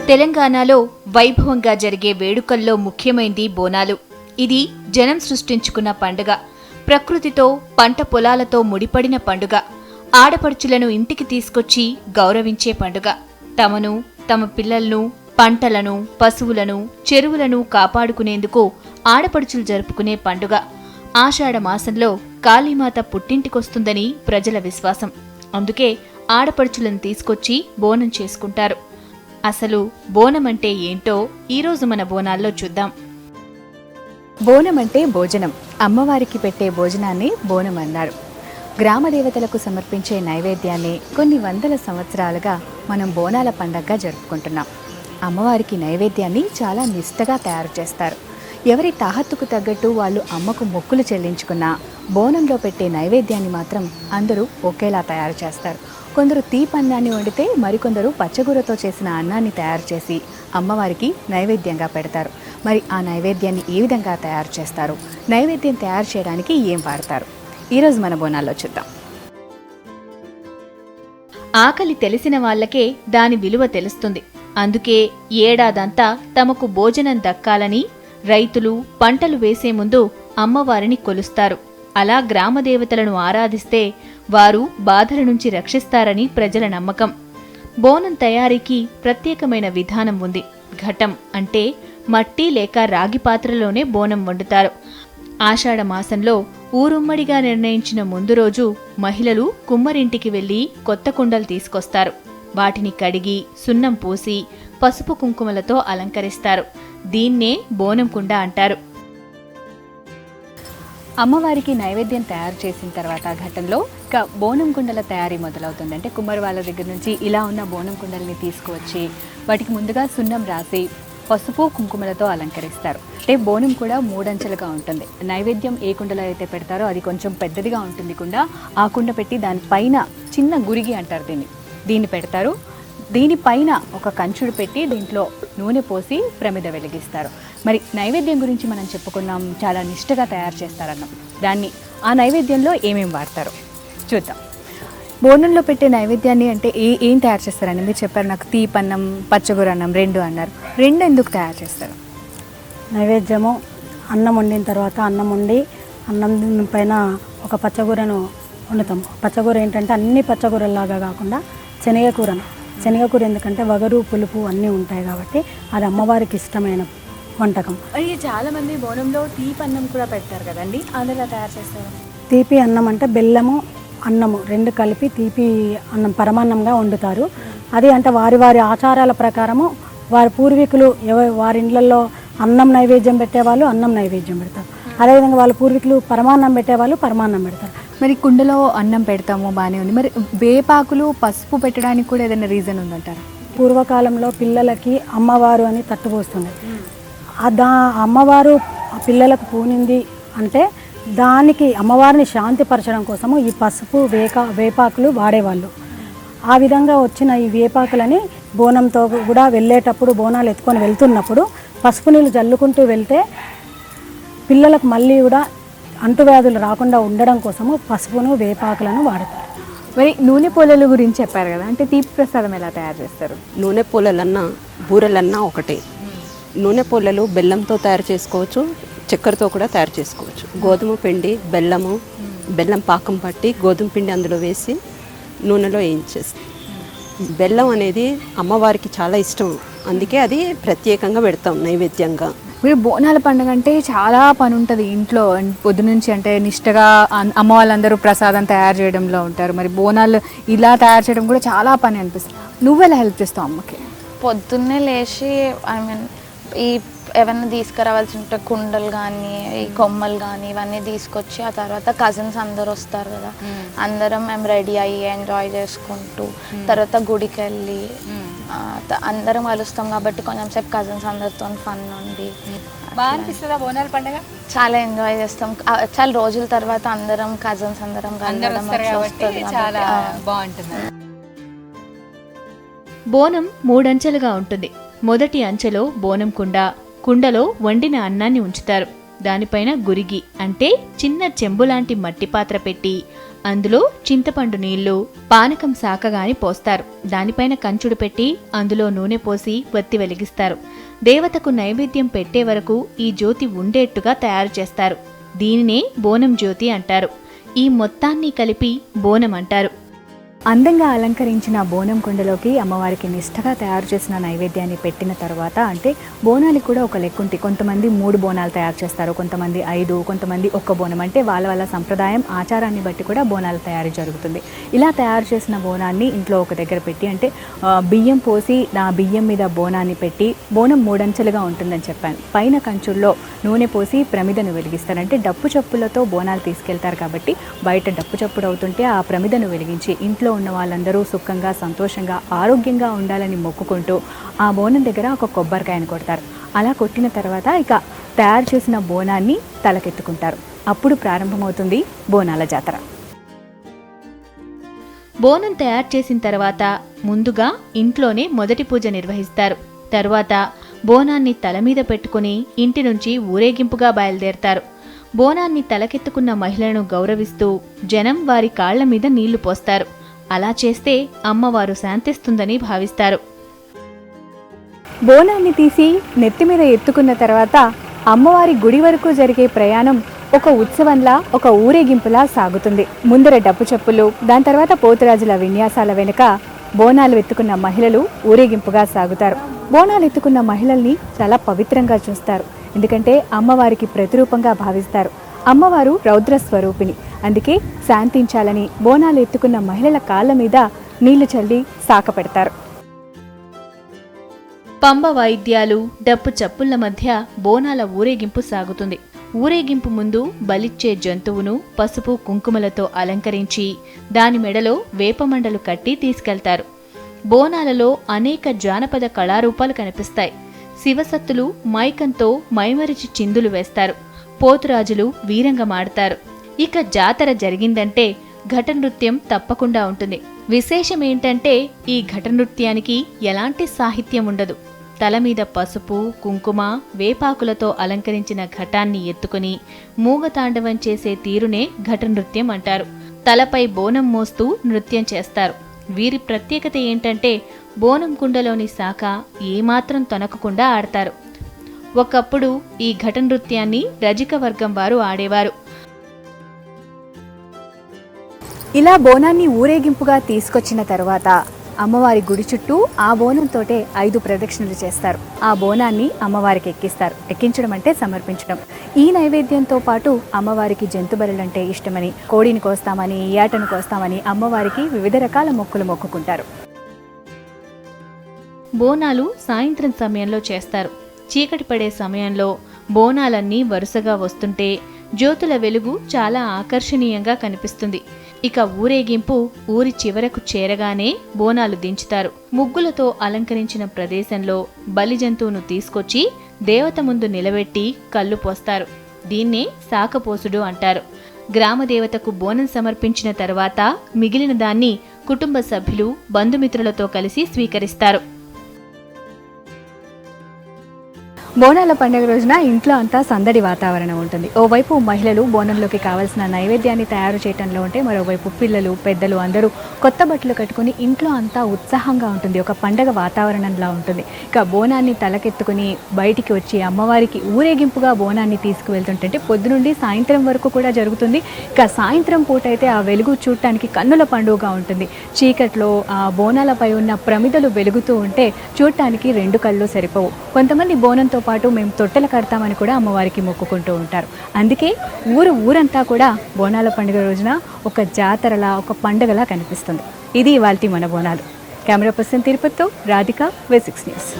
తెలంగాణలో వైభవంగా జరిగే వేడుకల్లో ముఖ్యమైంది బోనాలు. ఇది జనం సృష్టించుకున్న పండుగ. ప్రకృతితో, పంట పొలాలతో ముడిపడిన పండుగ. ఆడపడుచులను ఇంటికి తీసుకొచ్చి గౌరవించే పండుగ. తమను, తమ పిల్లలను, పంటలను, పశువులను, చెరువులను కాపాడుకునేందుకు ఆడపడుచులు జరుపుకునే పండుగ. ఆషాఢ మాసంలో కాళీమాత పుట్టింటికొస్తుందని ప్రజల విశ్వాసం. అందుకే ఆడపడుచులను తీసుకొచ్చి బోనం చేసుకుంటారు. అసలు బోనం అంటే ఏంటో ఈరోజు మన బోనాల్లో చూద్దాం. బోనం అంటే భోజనం. అమ్మవారికి పెట్టే భోజనాన్ని బోనం అన్నారు. గ్రామ దేవతలకు సమర్పించే నైవేద్యాన్ని కొన్ని వందల సంవత్సరాలుగా మనం బోనాల పండగగా జరుపుకుంటున్నాం. అమ్మవారికి నైవేద్యాన్ని చాలా నిష్టగా తయారు చేస్తారు. ఎవరి తాహత్తుకు తగ్గట్టు వాళ్ళు అమ్మకు మొక్కులు చెల్లించుకున్నా బోనంలో పెట్టే నైవేద్యాన్ని మాత్రం అందరూ ఒకేలా తయారు చేస్తారు. కొందరు తీపన్నాన్ని వండితే మరికొందరు పచ్చగూరతో చేసిన అన్నాన్ని తయారు చేసి అమ్మవారికి నైవేద్యంగా పెడతారు. మరి ఆ నైవేద్యాన్ని ఏ విధంగా తయారు చేస్తారు, నైవేద్యం తయారు చేయడానికి ఏం వాడతారు, ఈరోజు మన బోనాల్లో చూద్దాం. ఆకలి తెలిసిన వాళ్లకే దాని విలువ తెలుస్తుంది. అందుకే ఏడాదంతా తమకు భోజనం దక్కాలని రైతులు పంటలు వేసే ముందు అమ్మవారిని కొలుస్తారు. అలా గ్రామదేవతలను ఆరాధిస్తే వారు బాధల నుంచి రక్షిస్తారని ప్రజల నమ్మకం. బోనం తయారీకి ప్రత్యేకమైన విధానం ఉంది. ఘటం అంటే మట్టి లేక రాగి పాత్రలోనే బోనం వండుతారు. ఆషాఢ మాసంలో ఊరుమ్మడిగా నిర్ణయించిన ముందు రోజు మహిళలు కుమ్మరింటికి వెళ్లి కొత్త కుండలు తీసుకొస్తారు. వాటిని కడిగి సున్నం పూసి పసుపు కుంకుమలతో అలంకరిస్తారు. దీన్నే బోనం కుండ అంటారు. అమ్మవారికి నైవేద్యం తయారు చేసిన తర్వాత ఘట్టంలో బోనం కుండల తయారీ మొదలవుతుంది. అంటే కుమ్మరి వాళ్ళ దగ్గర నుంచి ఇలా ఉన్న బోనం కుండల్ని తీసుకువచ్చి వాటికి ముందుగా సున్నం రాసి పసుపు కుంకుమలతో అలంకరిస్తారు. అంటే బోనం కూడా మూడంచెలుగా ఉంటుంది. నైవేద్యం ఏ కుండలో అయితే పెడతారో అది కొంచెం పెద్దదిగా ఉంటుంది కుండ. ఆ కుండ పెట్టి దానిపైన చిన్న గురిగి అంటారు దీన్ని పెడతారు. దీనిపైన ఒక కంచుడు పెట్టి దీంట్లో నూనె పోసి ప్రమిద వెలిగిస్తారు. మరి నైవేద్యం గురించి మనం చెప్పుకున్నాం, చాలా నిష్టగా తయారు చేస్తారన్నాం. ఆ నైవేద్యంలో ఏమేమి వాడతారు చూద్దాం. బోనంలో పెట్టే నైవేద్యాన్ని అంటే ఏం తయారు చేస్తారని మీరు చెప్పారు. నాకు తీపన్నం, పచ్చగూర అన్నం రెండు అన్నారు. రెండు ఎందుకు తయారు చేస్తారు? నైవేద్యము అన్నం వండిన తర్వాత అన్నం వండి అన్నం పైన ఒక పచ్చగూరను వండుతాము. పచ్చగూర ఏంటంటే అన్ని పచ్చగూరలాగా కాకుండా శనగకూర ఎందుకంటే వగరు పులుపు అన్నీ ఉంటాయి కాబట్టి అది అమ్మవారికి ఇష్టమైన వంటకం. అది చాలా మంది బోనంలో తీపి అన్నం కూడా పెడతారు కదండి, అందులో తయారు చేస్తారు. తీపి అన్నం అంటే బెల్లము అన్నము రెండు కలిపి తీపి అన్నం పరమాన్నంగా వండుతారు. అది అంటే వారి ఆచారాల ప్రకారము వారి పూర్వీకులు వారి ఇళ్లలో అన్నం నైవేద్యం పెట్టేవాళ్ళు అన్నం నైవేద్యం పెడతారు. అదేవిధంగా వాళ్ళ పూర్వీకులు పరమాన్నం పెట్టేవాళ్ళు పరమాన్నం పెడతారు. మరి కుండలో అన్నం పెడతాము, బాగానే ఉంది. మరి వేపాకులు పసుపు పెట్టడానికి కూడా ఏదైనా రీజన్ ఉందంటారు? పూర్వకాలంలో పిల్లలకి అమ్మవారు అని తట్టుపోస్తుంది. అమ్మవారు పిల్లలకు పూనింది అంటే దానికి అమ్మవారిని శాంతిపరచడం కోసము ఈ పసుపు వేపాకులు వాడేవాళ్ళు. ఆ విధంగా వచ్చిన ఈ వేపాకులని బోనంతో కూడా వెళ్ళేటప్పుడు బోనాలు ఎత్తుకొని వెళ్తున్నప్పుడు పసుపు నీళ్ళు జల్లుకుంటూ వెళ్తే పిల్లలకు మళ్ళీ కూడా అంటువ్యాధులు రాకుండా ఉండడం కోసము పసుపును వేపాకులను వాడతారు. మరి నూనె పోలల గురించి చెప్పారు కదా, అంటే తీపి ప్రసాదం ఎలా తయారు చేస్తారు? నూనె పోలలన్నా బూరెలన్నా ఒకటే. నూనె పోలలు బెల్లంతో తయారు చేసుకోవచ్చు, చక్కెరతో కూడా తయారు చేసుకోవచ్చు. గోధుమ పిండి, బెల్లం పాకం పట్టి గోధుమ పిండి అందులో వేసి నూనెలో వేయించేస్తాం. బెల్లం అనేది అమ్మవారికి చాలా ఇష్టం, అందుకే అది ప్రత్యేకంగా పెడతాం నైవేద్యంగా. మీరు బోనాల పండుగ అంటే చాలా పని ఉంటుంది ఇంట్లో. పొద్దు నుంచి అంటే నిష్టగా అమ్మ వాళ్ళందరూ ప్రసాదం తయారు చేయడంలో ఉంటారు. మరి బోనాలు ఇలా తయారు చేయడం కూడా చాలా పని అనిపిస్తుంది. నువ్వెలా హెల్ప్ చేస్తావు అమ్మకి? పొద్దున్నే లేచి ఈ ఏమన్నా తీసుకురావాల్సి ఉంటే కుండలు కానీ ఈ కొమ్మలు కానీ ఇవన్నీ తీసుకొచ్చి ఆ తర్వాత కజిన్స్ అందరు వస్తారు కదా, అందరం మేము రెడీ అయ్యి ఎంజాయ్ చేసుకుంటూ తర్వాత గుడికి వెళ్ళి అందరం కలుస్తాం కాబట్టి కొంచెం సేపు కజిన్స్ అందరితో ఫన్ ఉండి బాగా అనిపిస్తుందా బోనాల పండుగ? చాలా ఎంజాయ్ చేస్తాం. చాలా రోజుల తర్వాత అందరం కజిన్స్ అందరం చాలా బాగుంటుంది. బోనం మూడంచెలుగా ఉంటుంది. మొదటి అంచెలో బోనం కుండలో వండిన అన్నాన్ని ఉంచుతారు. దానిపైన గురిగి అంటే చిన్న చెంబులాంటి మట్టి పాత్ర పెట్టి అందులో చింతపండు నీళ్లు, పానకం శాఖగాని పోస్తారు. దానిపైన కంచుడు పెట్టి అందులో నూనె పోసి వత్తి వెలిగిస్తారు. దేవతకు నైవేద్యం పెట్టే వరకు ఈ జ్యోతి ఉండేట్టుగా తయారు చేస్తారు. దీనినే బోనం జ్యోతి అంటారు. ఈ మొత్తాన్ని కలిపి బోనం అంటారు. అందంగా అలంకరించిన బోనం కుండలోకి అమ్మవారికి నిష్ఠగా తయారు చేసిన నైవేద్యాన్ని పెట్టిన తర్వాత, అంటే బోనానికి కూడా ఒక లెక్క ఉంది. కొంతమంది 3 బోనాలు తయారు చేస్తారు, కొంతమంది 5, కొంతమంది 1 బోనం. అంటే వాళ్ళ సంప్రదాయం, ఆచారాన్ని బట్టి కూడా బోనాల తయారీ జరుగుతుంది. ఇలా తయారు చేసిన బోనాన్ని ఇంట్లో ఒక దగ్గర పెట్టి, అంటే బియ్యం పోసి నా బియ్యం మీద బోనాన్ని పెట్టి, బోనం 3 అంచెలుగా ఉంటుందని చెప్పాను. పైన కంచుల్లో నూనె పోసి ప్రమిదను వెలిగిస్తారు. అంటే డప్పు చప్పులతో బోనాలు తీసుకెళ్తారు కాబట్టి బయట డప్పు చప్పుడు అవుతుంటే ఆ ప్రమిదను వెలిగించి ఇంట్లో ఉన్న వాళ్ళందరూ సుఖంగా, సంతోషంగా, ఆరోగ్యంగా ఉండాలని మొక్కుకుంటూ ఆ బోనం దగ్గర ఒక కొబ్బరికాయను కొడతారు. అలా కొట్టిన తర్వాత ఇక తయారు చేసిన బోనాన్ని తలకెత్తుకుంటారు. అప్పుడు ప్రారంభమవుతుంది బోనాల జాతర. బోనం తయారు చేసిన తర్వాత ముందుగా ఇంట్లోనే మొదటి పూజ నిర్వహిస్తారు. తరువాత బోనాన్ని తల మీద పెట్టుకుని ఇంటి నుంచి ఊరేగింపుగా బయలుదేరతారు. బోనాన్ని తలకెత్తుకున్న మహిళను గౌరవిస్తూ జనం వారి కాళ్ల మీద నీళ్లు పోస్తారు. అలా చేస్తే అమ్మవారు శాంతిస్తుందని భావిస్తారు. బోనాన్ని తీసి నెత్తి మీద ఎత్తుకున్న తర్వాత అమ్మవారి గుడి వరకు జరిగే ప్రయాణం ఒక ఉత్సవంలా, ఒక ఊరేగింపులా సాగుతుంది. ముందర డప్పు చప్పులు, దాని తర్వాత పోతురాజుల విన్యాసాల వెనుక బోనాలు ఎత్తుకున్న మహిళలు ఊరేగింపుగా సాగుతారు. బోనాలు ఎత్తుకున్న మహిళల్ని చాలా పవిత్రంగా చూస్తారు. ఎందుకంటే అమ్మవారికి ప్రతిరూపంగా భావిస్తారు. అమ్మవారు రౌద్ర స్వరూపిణి. అందుకే శాంతించాలని బోనాలు ఎత్తుకున్న మహిళల కాళ్ళ మీద నీళ్లు చల్లి సాక పెడతారు. పంబ వాయిద్యాలు, డప్పు చప్పుళ్ల మధ్య బోనాల ఊరేగింపు సాగుతుంది. ఊరేగింపు ముందు బలిచ్చే జంతువును పసుపు కుంకుమలతో అలంకరించి దాని మెడలో వేపమండలు కట్టి తీసుకెళ్తారు. బోనాలలో అనేక జానపద కళారూపాలు కనిపిస్తాయి. శివసత్తులు మైకంతో మైమరిచి చిందులు వేస్తారు. పోతురాజులు వీరంగమాడతారు. ఇక జాతర జరిగిందంటే ఘట నృత్యం తప్పకుండా ఉంటుంది. విశేషమేంటంటే ఈ ఘట నృత్యానికి ఎలాంటి సాహిత్యం ఉండదు. తల మీద పసుపు, కుంకుమ, వేపాకులతో అలంకరించిన ఘటాన్ని ఎత్తుకుని మూగతాండవం చేసే తీరునే ఘట నృత్యం అంటారు. తలపై బోనం మోస్తూ నృత్యం చేస్తారు. వీరి ప్రత్యేకత ఏంటంటే బోనం కుండలోని శాఖ ఏమాత్రం తొనకకుండా ఆడతారు. ఒకప్పుడు ఈ ఘట నృత్యాన్ని రజిక వర్గం వారు ఆడేవారు. ఇలా బోనాన్ని ఊరేగింపుగా తీసుకొచ్చిన తర్వాత అమ్మవారి గుడి చుట్టూ ఆ బోనంతోటే 5 ప్రదక్షిణలు చేస్తారు. ఆ బోనాన్ని అమ్మవారికి ఎక్కిస్తారు. ఎక్కించడం అంటే సమర్పించడం. ఈ నైవేద్యంతో పాటు అమ్మవారికి జంతుబలులంటే ఇష్టమని, కోడిని కోస్తామని, ఏటను కోస్తామని అమ్మవారికి వివిధ రకాల మొక్కులు మొక్కుకుంటారు. బోనాలు సాయంత్రం సమయంలో చేస్తారు. చీకటి పడే సమయంలో బోనాలన్నీ వరుసగా వస్తుంటే జ్యోతుల వెలుగు చాలా ఆకర్షణీయంగా కనిపిస్తుంది. ఇక ఊరేగింపు ఊరి చివరకు చేరగానే బోనాలు దించుతారు. ముగ్గులతో అలంకరించిన ప్రదేశంలో బలి జంతువును తీసుకొచ్చి దేవత ముందు నిలబెట్టి కళ్ళు పోస్తారు. దీన్నే సాకపోసుడు అంటారు. గ్రామదేవతకు బోనం సమర్పించిన తర్వాత మిగిలిన దాన్ని కుటుంబ సభ్యులు, బంధుమిత్రులతో కలిసి స్వీకరిస్తారు. బోనాల పండుగ రోజున ఇంట్లో అంతా సందడి వాతావరణం ఉంటుంది. ఓవైపు మహిళలు బోనంలోకి కావాల్సిన నైవేద్యాన్ని తయారు చేయడంలో ఉంటే, మరోవైపు పిల్లలు, పెద్దలు అందరూ కొత్త బట్టలు కట్టుకుని ఇంట్లో అంతా ఉత్సాహంగా ఉంటుంది. ఒక పండగ వాతావరణంలా ఉంటుంది. ఇక బోనాన్ని తలకెత్తుకుని బయటికి వచ్చి అమ్మవారికి ఊరేగింపుగా బోనాన్ని తీసుకువెళ్తుంటే పొద్దునుండి సాయంత్రం వరకు కూడా జరుగుతుంది. ఇక సాయంత్రం పూట అయితే ఆ వెలుగు చూడటానికి కన్నుల పండుగగా ఉంటుంది. చీకట్లో ఆ బోనాలపై ఉన్న ప్రమిదలు వెలుగుతూ ఉంటే చూడటానికి 2 కళ్ళు సరిపోవు. కొంతమంది బోనంతో పాటు మేము తొట్టెల కడతామని కూడా అమ్మవారికి మొక్కుకుంటూ ఉంటారు. అందుకే ఊరంతా కూడా బోనాల పండుగ రోజున ఒక జాతరలా, ఒక పండుగలా కనిపిస్తుంది. ఇది ఇవాల్టి మన బోనాలు. కెమెరా పర్సన్ తిరుపతితో రాధిక, V6 న్యూస్.